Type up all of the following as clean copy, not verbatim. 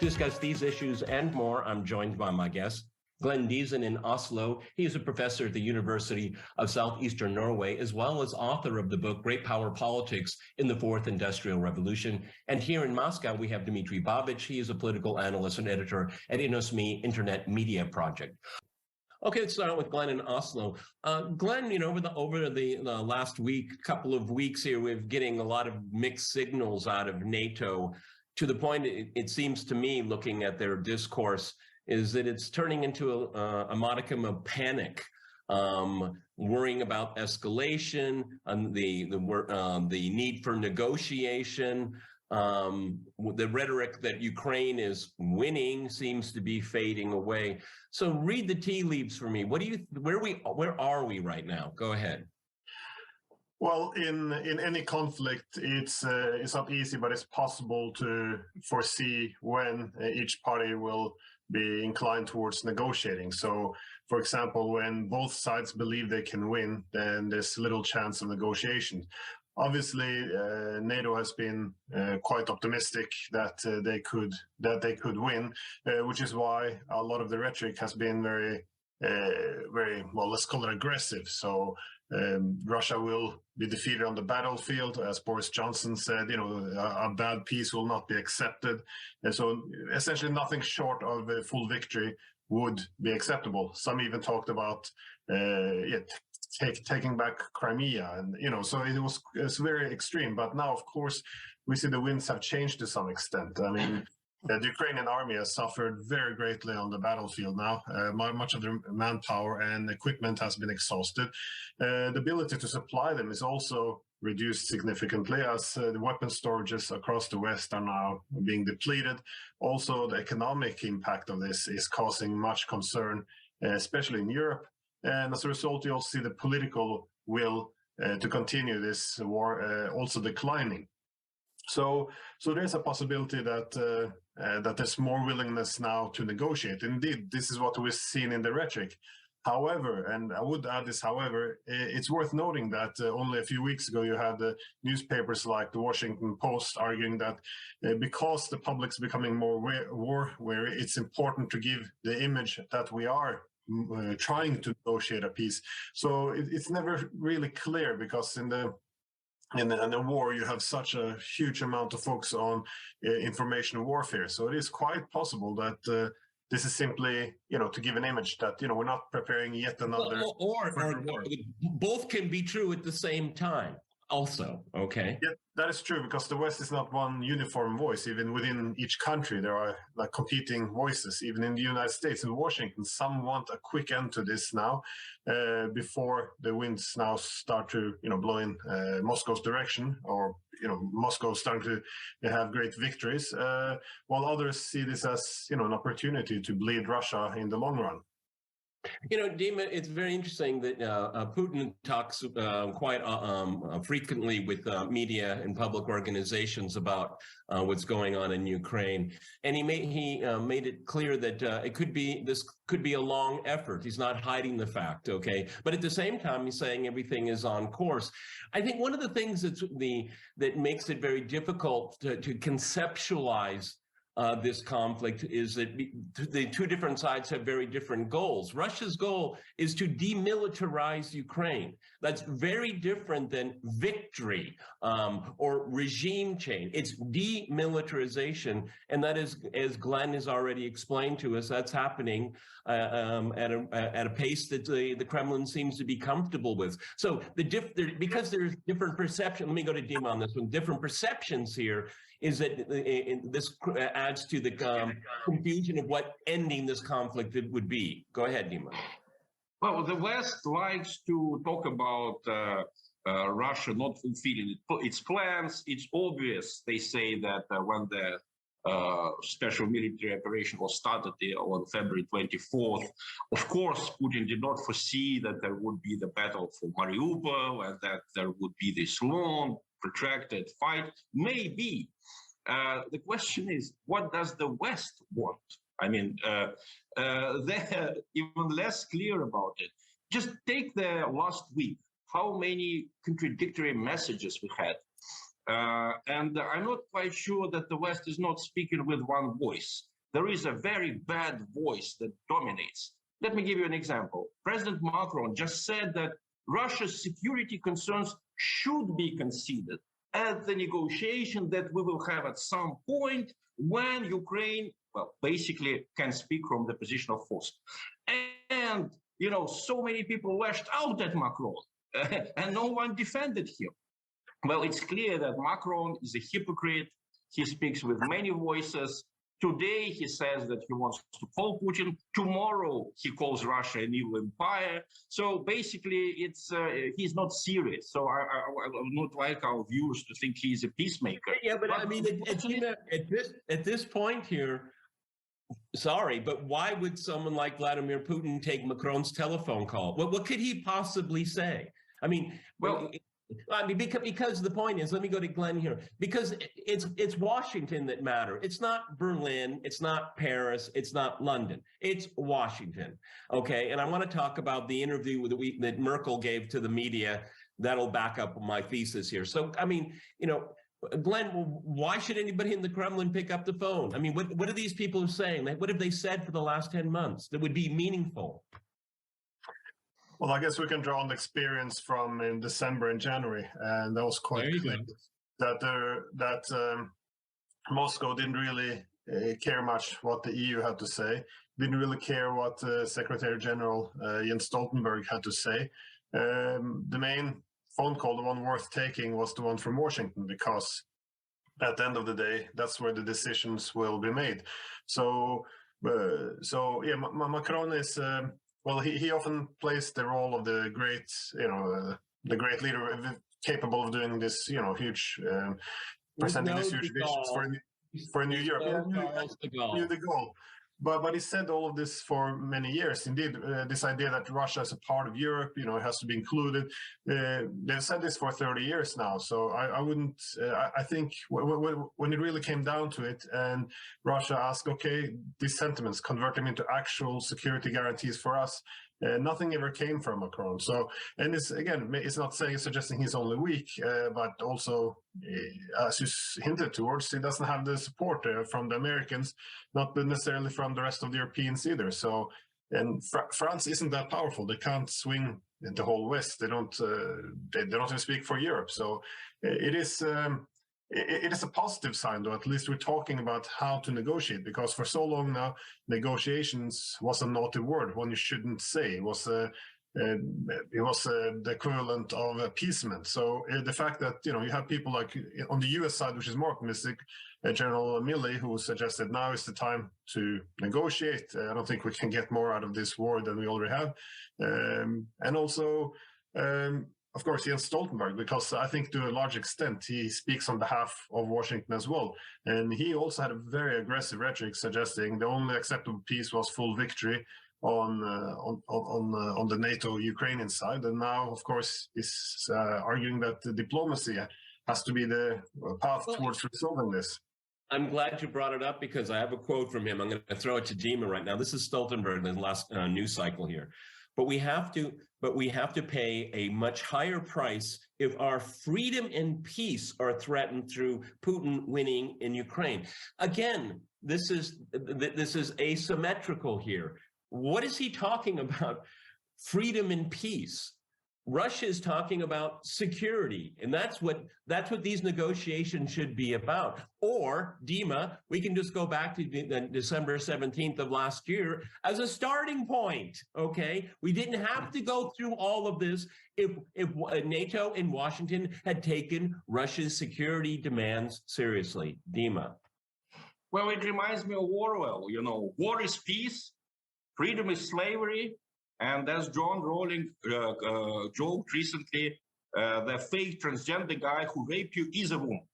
To discuss these issues and more, I'm joined by my guest, Diesen in Oslo. He is a professor at the University of Southeastern Norway, as well as author of the book Great Power Politics in the Fourth Industrial Revolution. And here in Moscow, we have Dmitry Babich. He is a political analyst and editor at InnosMe Internet Media Project. Okay, let's start with Glenn in Oslo. Glenn, over the last couple of weeks here, we're getting a lot of mixed signals out of NATO, to the point it seems to me, looking at their discourse, is that it's turning into a modicum of panic, worrying about escalation, and the need for negotiation. The rhetoric that Ukraine is winning seems to be fading away. So read the tea leaves for me. Where are we right now? Go ahead. Well, in any conflict, it's not easy, but it's possible to foresee when each party will be inclined towards negotiating. So, for example, when both sides believe they can win, then there's little chance of negotiation. Obviously, NATO has been quite optimistic that they could win, which is why a lot of the rhetoric has been very well, let's call it aggressive. So Russia will be defeated on the battlefield, as Boris Johnson said. A bad peace will not be accepted, and so essentially nothing short of a full victory would be acceptable. Some even talked about taking back Crimea, and so it's very extreme. But now, of course, we see the winds have changed to some extent. I mean, the Ukrainian army has suffered very greatly on the battlefield now. Much of their manpower and equipment has been exhausted. The ability to supply them is also reduced significantly, as the weapon storages across the West are now being depleted. Also, the economic impact of this is causing much concern, especially in Europe. And as a result, you also see the political will to continue this war also declining. So there's a possibility that there's more willingness now to negotiate. Indeed, this is what we've seen in the rhetoric. However, and I would add this, however, it's worth noting that only a few weeks ago you had newspapers like the Washington Post arguing that because the public's becoming more war-weary, it's important to give the image that we are trying to negotiate a peace. So it's never really clear, because in the war, you have such a huge amount of focus on information warfare. So it is quite possible that this is simply, to give an image that, we're not preparing yet another. Or both can be true at the same time also, okay? Yeah, that is true, because the West is not one uniform voice. Even within each country, there are competing voices. Even in the United States, in Washington, some want a quick end to this now, before the winds now start to, blow in Moscow's direction, or, Moscow starting to have great victories, while others see this as, an opportunity to bleed Russia in the long run. Dima, it's very interesting that Putin talks quite frequently with media and public organizations about what's going on in Ukraine, and he made it clear that this could be a long effort. He's not hiding the fact, okay? But at the same time, he's saying everything is on course. I think one of the things that makes it very difficult to conceptualize this conflict is that the two different sides have very different goals. Russia's goal is to demilitarize Ukraine. That's very different than victory or regime change. It's demilitarization, and that is, as Glenn has already explained to us, that's happening at a pace that the Kremlin seems to be comfortable with. So because there's different perception. Let me go to Dima on this one. Different perceptions here is that this adds to the confusion of what ending this conflict would be. Go ahead, Dima. Well, the West likes to talk about Russia not fulfilling its plans. It's obvious. They say that when the special military operation was started on February 24th, of course, Putin did not foresee that there would be the battle for Mariupol and that there would be this long, protracted fight. Maybe. The question is, what does the West want? I mean, they're even less clear about it. Just take the last week, how many contradictory messages we had. And I'm not quite sure that the West is not speaking with one voice. there is a very bad voice that dominates. Let me give you an example. President Macron just said that Russia's security concerns should be considered at the negotiation that we will have at some point when Ukraine, well, basically can speak from the position of force. And, so many people lashed out at Macron and no one defended him. Well, it's clear that Macron is a hypocrite. He speaks with many voices. Today, he says that he wants to call Putin. Tomorrow, he calls Russia an evil empire. So basically, he's not serious. So I would not like our viewers to think he's a peacemaker. Yeah, but I mean, at this point here, sorry, but why would someone like Vladimir Putin take Macron's telephone call? What could he possibly say? I mean, because the point is, let me go to Glenn here, because it's Washington that matter. It's not Berlin, it's not Paris, it's not London, it's Washington. Okay, and I want to talk about the interview that Merkel gave to the media. That'll back up my thesis here. So, I mean, Glenn, why should anybody in the Kremlin pick up the phone? I mean, what are these people saying? What have they said for the last 10 months that would be meaningful? Well, I guess we can draw on the experience from in December and January, and that was quite clear that Moscow didn't really care much what the EU had to say, didn't really care what Secretary General Jens Stoltenberg had to say. The main phone call, the one worth taking, was the one from Washington, because at the end of the day, that's where the decisions will be made. So yeah, Macron is. Well, he often plays the role of the great, the great leader capable of doing this, huge, presenting this huge vision for a new Europe. Knew the goal. But he said all of this for many years. Indeed, this idea that Russia is a part of Europe, it has to be included. They've said this for 30 years now. So I wouldn't. I think when it really came down to it, and Russia asked, okay, these sentiments, convert them into actual security guarantees for us. Nothing ever came from Macron. So, and it's not suggesting he's only weak, but also, as you hinted towards, he doesn't have the support from the Americans, not necessarily from the rest of the Europeans either. So, and France isn't that powerful. They can't swing the whole West. They don't even speak for Europe. So, it is a positive sign, though. At least we're talking about how to negotiate, because for so long now, negotiations was a naughty word, one you shouldn't say. It was the equivalent of appeasement. So the fact that you have people like on the U.S. side, which is more optimistic, General Milley, who suggested now is the time to negotiate. I don't think we can get more out of this war than we already have, and also. Of course, Jens Stoltenberg, because I think to a large extent he speaks on behalf of Washington as well. And he also had a very aggressive rhetoric suggesting the only acceptable peace was full victory on the NATO-Ukrainian side. And now, of course, he's arguing that the diplomacy has to be the path towards resolving this. I'm glad you brought it up, because I have a quote from him. I'm going to throw it to Dima right now. This is Stoltenberg in the last news cycle here. But we have to pay a much higher price if our freedom and peace are threatened through Putin winning in Ukraine. Again, this is asymmetrical here. What is he talking about? Freedom and peace. Russia is talking about security, and that's what these negotiations should be about. Or, Dima, we can just go back to December 17th of last year as a starting point, okay? We didn't have to go through all of this if NATO and Washington had taken Russia's security demands seriously. Dima. Well, it reminds me of Orwell, war is peace, freedom is slavery. And as John Rowling joked recently, the fake transgender guy who raped you is a woman.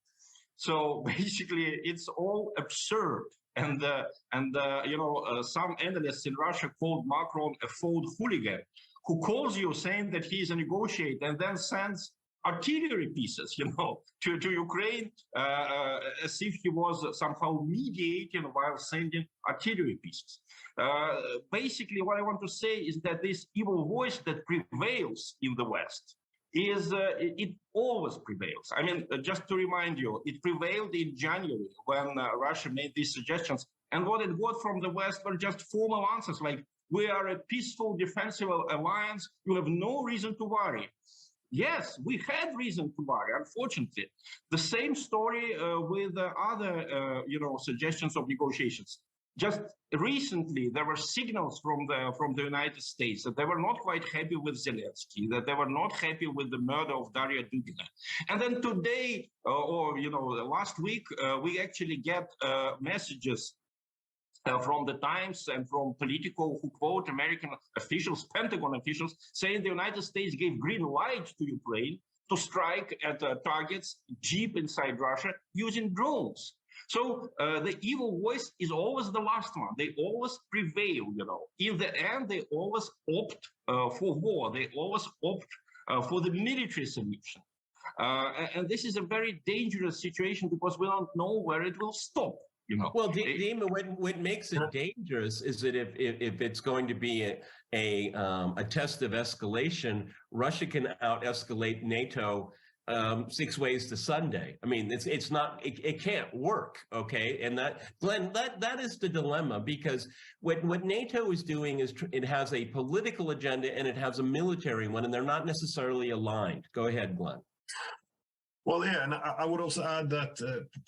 So basically, it's all absurd. And some analysts in Russia called Macron a faux hooligan, who calls you saying that he's a negotiator and then sends artillery pieces, to Ukraine, as if he was somehow mediating while sending artillery pieces. Basically, what I want to say is that this evil voice that prevails in the West it always prevails. I mean, just to remind you, it prevailed in January when Russia made these suggestions, And what it got from the West were just formal answers like, we are a peaceful defensive alliance. You have no reason to worry. Yes, we had reason to worry, unfortunately. The same story with other, suggestions of negotiations. Just recently, there were signals from the United States that they were not quite happy with Zelensky, that they were not happy with the murder of Daria Dugina. And then today, last week, we actually get messages from the Times and from Politico who quote American officials, Pentagon officials, saying the United States gave green light to Ukraine to strike at targets deep inside Russia using drones. So the evil voice is always the last one. They always prevail, In the end, they always opt for war. They always opt for the military solution. And this is a very dangerous situation because we don't know where it will stop. Well, Dima, what makes it dangerous is that if it's going to be a test of escalation, Russia can out-escalate NATO 6 ways to Sunday. I mean, it can't work, okay? And that, Glenn, that is the dilemma, because what NATO is doing is it has a political agenda and it has a military one, and they're not necessarily aligned. Go ahead, Glenn. Well, yeah, and I would also add that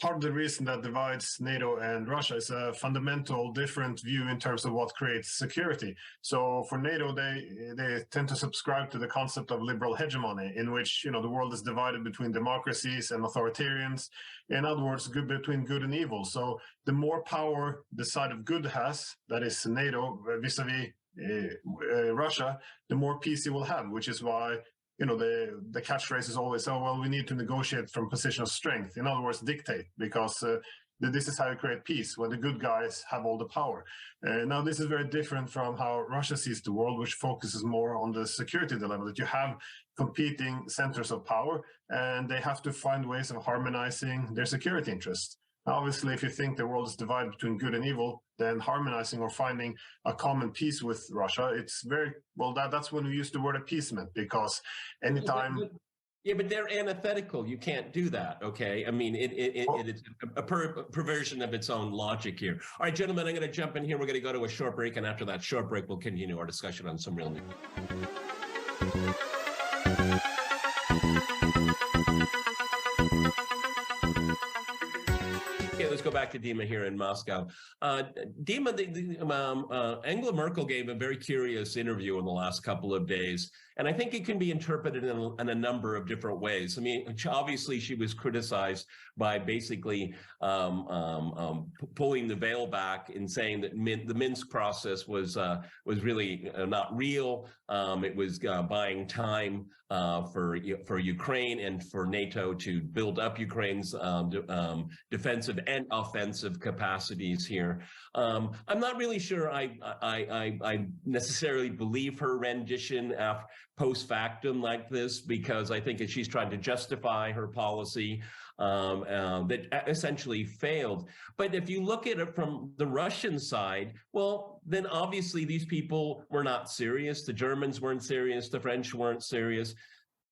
part of the reason that divides NATO and Russia is a fundamental different view in terms of what creates security. So for NATO, they tend to subscribe to the concept of liberal hegemony, in which the world is divided between democracies and authoritarians. In other words, between good and evil. So the more power the side of good has, that is NATO vis-a-vis Russia, the more peace it will have, which is why the catchphrase is always, oh, well, we need to negotiate from a position of strength. In other words, dictate, because this is how you create peace, when the good guys have all the power. Now, this is very different from how Russia sees the world, which focuses more on the security dilemma, that you have competing centers of power, and they have to find ways of harmonizing their security interests. Obviously, if you think the world is divided between good and evil, then harmonizing or finding a common peace with Russia, it's very, well, that's when we use the word appeasement, because anytime... Yeah, but they're antithetical. You can't do that, okay? I mean, it's a perversion of its own logic here. All right, gentlemen, I'm going to jump in here. We're going to go to a short break, and after that short break, we'll continue our discussion on some real news. Okay, let's go back to Dima here in Moscow. Dima, Angela Merkel gave a very curious interview in the last couple of days, and I think it can be interpreted in a number of different ways. I mean, obviously, she was criticized by basically pulling the veil back and saying that the Minsk process was really not real. It was buying time for Ukraine and for NATO to build up Ukraine's defensive and offensive capacities here. I'm not really sure I necessarily believe her rendition post factum like this, because I think that she's trying to justify her policy that essentially failed. But if you look at it from the Russian side, well, then obviously these people were not serious. The Germans weren't serious. The French weren't serious.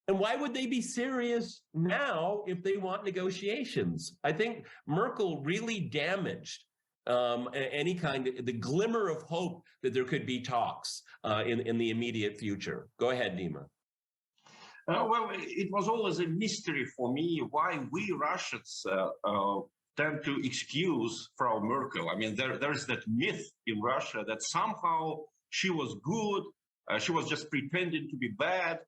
And why would they be serious now if they want negotiations? I think Merkel really damaged any kind of the glimmer of hope that there could be talks in the immediate future. Go ahead, Dima. Well, it was always a mystery for me why we Russians tend to excuse Frau Merkel. I mean, there is that myth in Russia that somehow she was good, she was just pretending to be bad.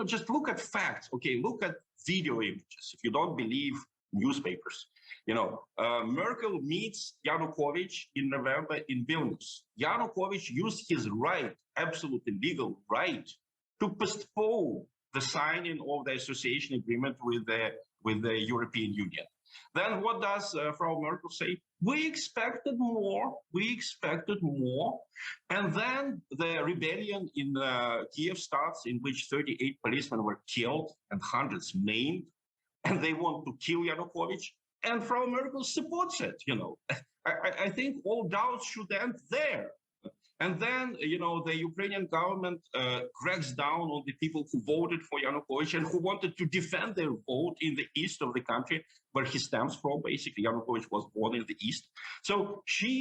Just look at facts. Okay, look at video images. If you don't believe newspapers, Merkel meets Yanukovych in November in Vilnius. Yanukovych used his right, absolutely legal right, to postpone the signing of the association agreement with the European Union. Then what does Frau Merkel say? We expected more. And then the rebellion in Kiev starts, in which 38 policemen were killed and hundreds maimed. And they want to kill Yanukovych. And Frau Merkel supports it, I think all doubts should end there. And then, the Ukrainian government cracks down on the people who voted for Yanukovych and who wanted to defend their vote in the east of the country, where he stems from. Basically, Yanukovych was born in the east. So she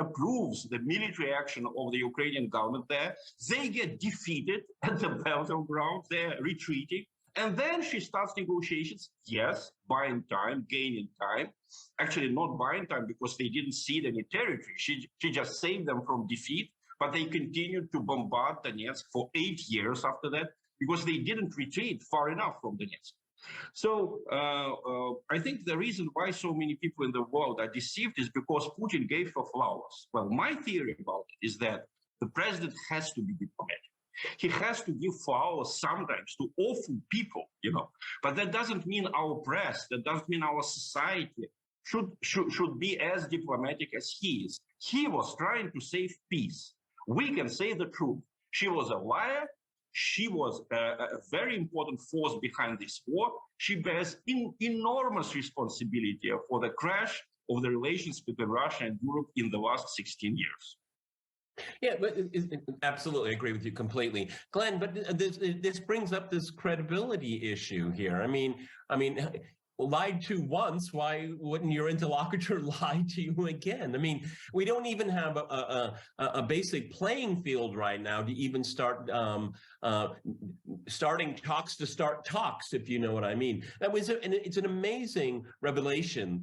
approves the military action of the Ukrainian government there. They get defeated at the battleground. They're retreating. And then she starts negotiations, yes, buying time, gaining time. Actually, not buying time because they didn't cede any territory. She just saved them from defeat, but they continued to bombard Donetsk for 8 years after that because they didn't retreat far enough from Donetsk. So I think the reason why so many people in the world are deceived is because Putin gave her flowers. Well, my theory about it is that the president has to be diplomatic. He has to give flowers sometimes to awful people, but that doesn't mean our press, that doesn't mean our society should be as diplomatic as he is. He was trying to save peace. We can say the truth. She was a liar. She was a very important force behind this war. She bears enormous responsibility for the crash of the relations between Russia and Europe in the last 16 years. Yeah, but absolutely agree with you completely, Glenn. But this brings up this credibility issue here. I mean, lied to once, why wouldn't your interlocutor lie to you again? I mean, we don't even have a basic playing field right now to even start starting talks to start talks, if you know what I mean. It's an amazing revelation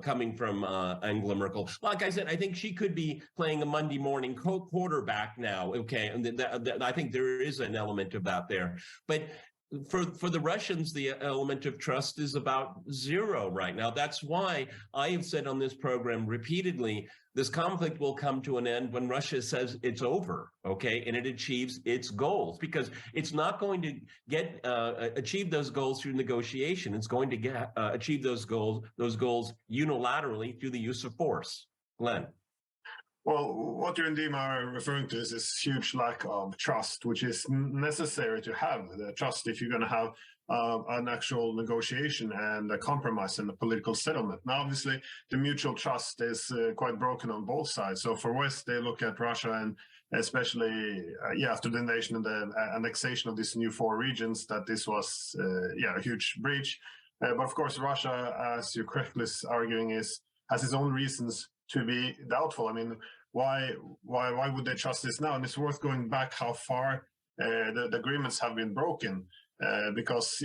coming from Angela Merkel. Like I said, I think she could be playing a Monday morning quarterback now. Okay, and I think there is an element of that there, but for the Russians, the element of trust is about zero right now. That's why I have said on this program repeatedly, this conflict will come to an end when Russia says it's over, okay, and it achieves its goals, because it's not going to achieve those goals through negotiation. It's going to achieve those goals unilaterally through the use of force. Glenn. Well, what you and Dima are referring to is this huge lack of trust, which is necessary to have the trust if you're going to have an actual negotiation and a compromise and a political settlement. Now, obviously, the mutual trust is quite broken on both sides. So for West, they look at Russia and especially after the invasion and the annexation of these new 4 regions, that this was a huge breach. But of course, Russia, as you're correctly arguing, has its own reasons to be doubtful. I mean, why would they trust this now? And it's worth going back how far the agreements have been broken. Because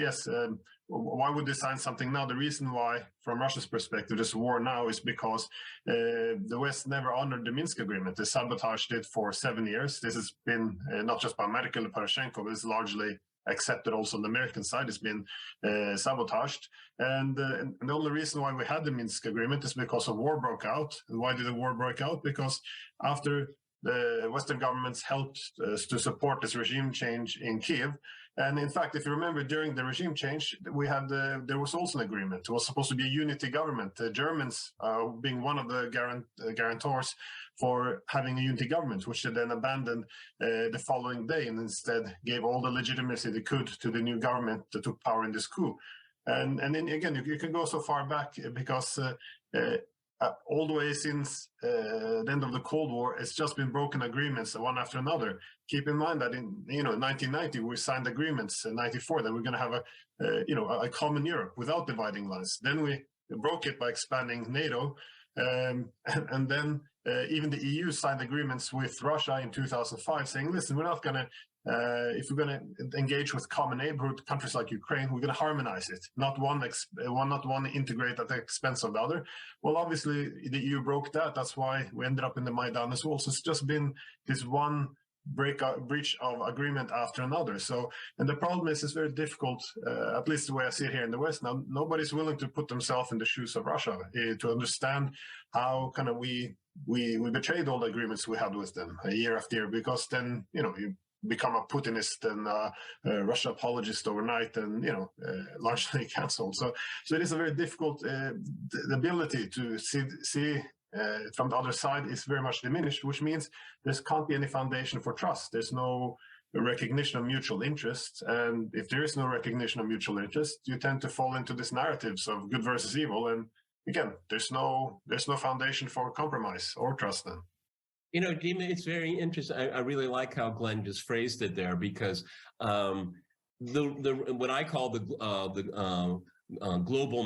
why would they sign something now? The reason why, from Russia's perspective, this war now is because the West never honored the Minsk agreement. They sabotaged it for 7 years. This has been not just by Merkel and Poroshenko, but it's largely accepted also on the American side. It's been sabotaged. And the only reason why we had the Minsk agreement is because a war broke out. And why did the war break out? Because after the Western governments helped to support this regime change in Kiev. And in fact, if you remember, during the regime change, we had there was also an agreement. It was supposed to be a unity government. The Germans being one of the guarantors for having a unity government, which they then abandoned the following day and instead gave all the legitimacy they could to the new government that took power in this coup. And then again, you can go so far back because all the way since the end of the Cold War, it's just been broken agreements one after another. Keep in mind that in 1990 we signed agreements in '94 that we're going to have a common Europe without dividing lines. Then we broke it by expanding NATO, and then even the EU signed agreements with Russia in 2005, saying, "Listen, we're not going to." If we're going to engage with common neighborhood countries like Ukraine, we're going to harmonize it, not one integrate at the expense of the other. Well, obviously, the EU broke that. That's why we ended up in the Maidan as well. So it's just been this one breach of agreement after another. So, and the problem is, it's very difficult, at least the way I see it here in the West. Now, nobody's willing to put themselves in the shoes of Russia to understand how kind of we betrayed all the agreements we had with them year after year, because then, you become a Putinist and a Russia apologist overnight, and largely cancelled. So it is a very difficult. The ability to see from the other side is very much diminished, which means there can't be any foundation for trust. There's no recognition of mutual interest, and if there is no recognition of mutual interest, you tend to fall into these narratives of good versus evil. And again, there's no foundation for compromise or trust then. Dima, it's very interesting. I really like how Glenn just phrased it there because the what I call the global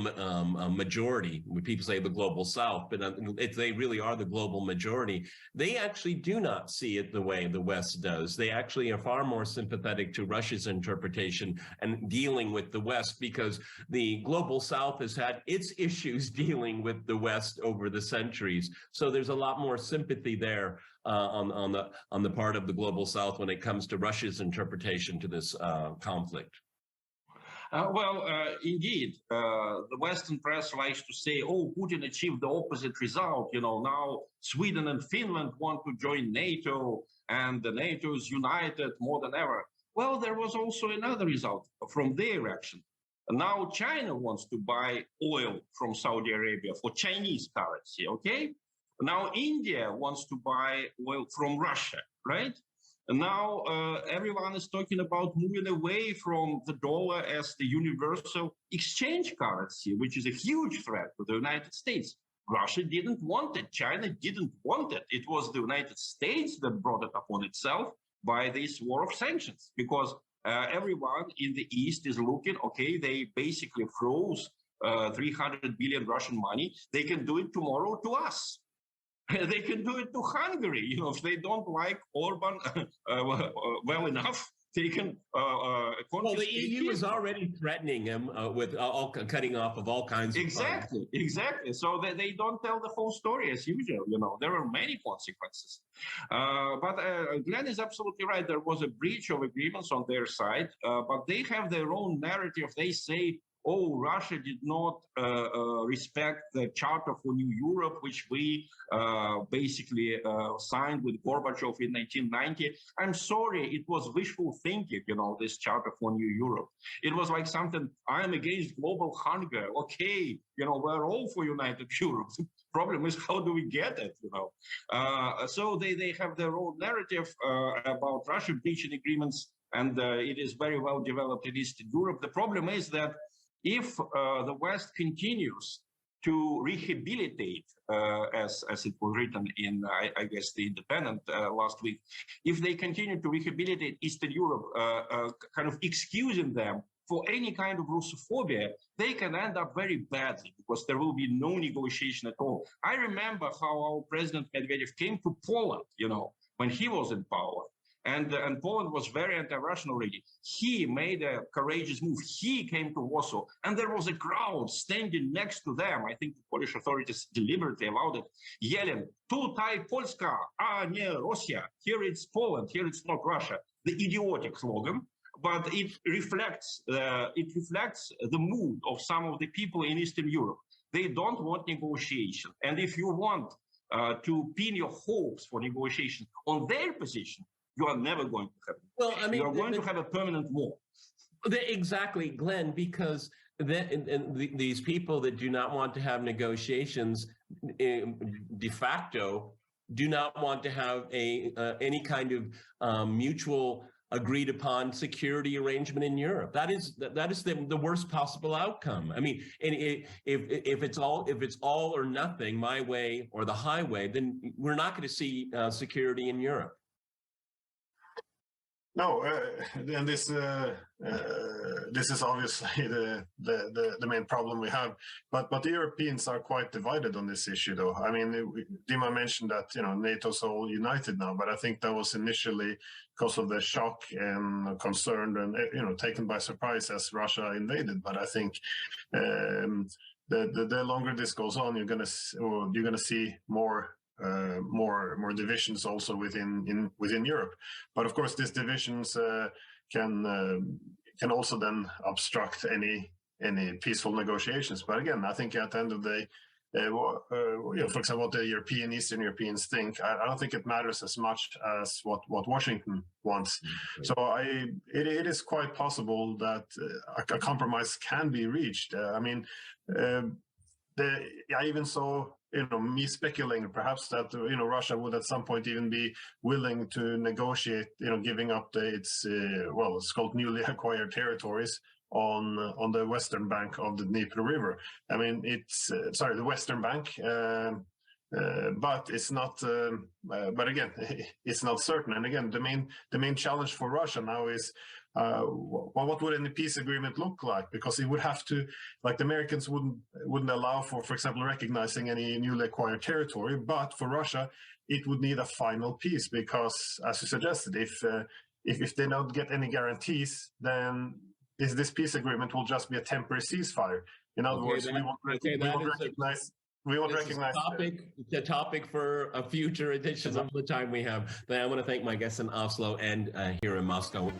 majority, when people say the global South, but if they really are the global majority, they actually do not see it the way the West does. They actually are far more sympathetic to Russia's interpretation and dealing with the West because the global South has had its issues dealing with the West over the centuries. So there's a lot more sympathy there on the part of the global South when it comes to Russia's interpretation to this conflict. Indeed, the Western press likes to say, oh, Putin achieved the opposite result. Now Sweden and Finland want to join NATO and the NATO is united more than ever. Well, there was also another result from their action. Now China wants to buy oil from Saudi Arabia for Chinese currency, okay? Now India wants to buy oil from Russia, right? And now everyone is talking about moving away from the dollar as the universal exchange currency, which is a huge threat to the United States. Russia didn't want it. China didn't want it. It was the United States that brought it upon itself by this war of sanctions, because everyone in the East is looking, okay, they basically froze 300 billion Russian money. They can do it tomorrow to us. They can do it to Hungary. If they don't like Orban well enough, they can. Well, the EU is already threatening him with all cutting off of all kinds of Exactly. So they don't tell the whole story as usual. There are many consequences. But Glenn is absolutely right. There was a breach of agreements on their side, but they have their own narrative. They say, oh, Russia did not respect the Charter for New Europe, which we basically signed with Gorbachev in 1990. I'm sorry, it was wishful thinking, this Charter for New Europe. It was like something, I'm against global hunger. Okay, we're all for United Europe. The problem is, how do we get it, So they have their own narrative about Russia breaching agreements, and it is very well developed in Eastern Europe. The problem is that if the West continues to rehabilitate, as it was written in, I guess, The Independent last week, if they continue to rehabilitate Eastern Europe, kind of excusing them for any kind of Russophobia, they can end up very badly because there will be no negotiation at all. I remember how our President Medvedev came to Poland, when he was in power. And Poland was very anti-Russian already. He made a courageous move. He came to Warsaw, and there was a crowd standing next to them. I think the Polish authorities deliberately allowed it, yelling, "Tutaj Polska, a nie Rosja." Here it's Poland. Here it's not Russia. The idiotic slogan, but it reflects the mood of some of the people in Eastern Europe. They don't want negotiation, and if you want to pin your hopes for negotiation on their position, you are never going to have it. Well, I mean, you are going to have a permanent war. Exactly, Glenn, because these people that do not want to have negotiations de facto do not want to have any kind of mutual agreed upon security arrangement in Europe. That is the worst possible outcome. I mean, and if it's all or nothing, my way or the highway, then we're not going to see security in Europe. No, and this is obviously the main problem we have. But the Europeans are quite divided on this issue, though. I mean, Dima mentioned that NATO's all united now, but I think that was initially because of the shock and concern and taken by surprise as Russia invaded. But I think the longer this goes on, you're gonna see more divisions also within Europe. But of course, these divisions can also then obstruct any peaceful negotiations. But again, I think at the end of the day, for example, what the Eastern Europeans think, I don't think it matters as much as what Washington wants. Mm-hmm. So it is quite possible that a compromise can be reached. I mean, I even saw me speculating perhaps that Russia would at some point even be willing to negotiate giving up it's called newly acquired territories on the western bank of the Dnieper River. I mean, it's the western bank. But it's not. But again, it's not certain. And again, the main challenge for Russia now is, well, what would any peace agreement look like? Because it would have to, like the Americans wouldn't allow for example, recognizing any newly acquired territory. But for Russia, it would need a final peace because, as you suggested, if they don't get any guarantees, then this peace agreement will just be a temporary ceasefire. In other words, we won't recognize. We won't recognize the topic for a future edition of the time we have. But I want to thank my guests in Oslo and here in Moscow.